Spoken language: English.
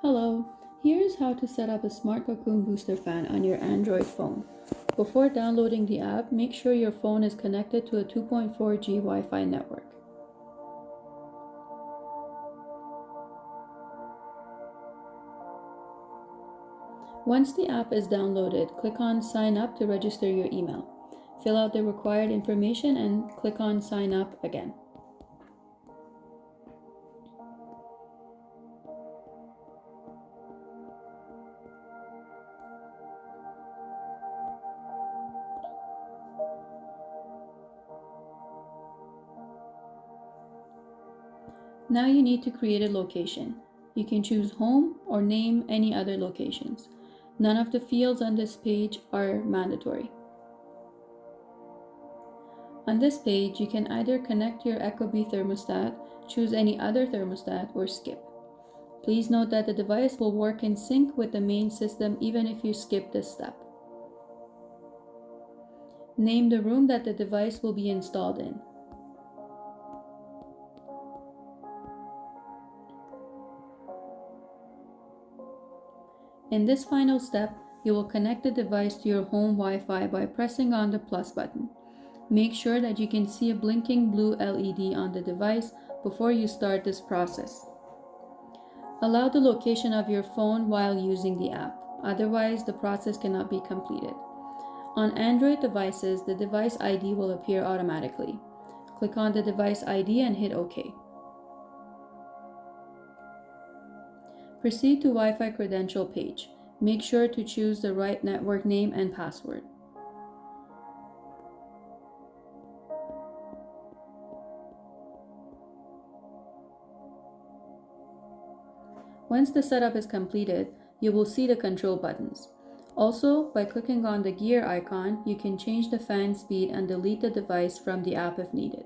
Hello, here's how to set up a SmartCocoon booster fan on your Android phone. Before downloading the app, make sure your phone is connected to a 2.4G Wi-Fi network. Once the app is downloaded, click on Sign Up to register your email. Fill out the required information and click on Sign Up again. Now you need to create a location. You can choose home or name any other locations. None of the fields on this page are mandatory. On this page, you can either connect your ecobee thermostat, choose any other thermostat, or skip. Please note that the device will work in sync with the main system even if you skip this step. Name the room that the device will be installed in. In this final step, you will connect the device to your home Wi-Fi by pressing on the plus button. Make sure that you can see a blinking blue LED on the device before you start this process. Allow the location of your phone while using the app, otherwise the process cannot be completed. On Android devices, the device ID will appear automatically. Click on the device ID and hit OK. Proceed to Wi-Fi credential page. Make sure to choose the right network name and password. Once the setup is completed, you will see the control buttons. Also, by clicking on the gear icon, you can change the fan speed and delete the device from the app if needed.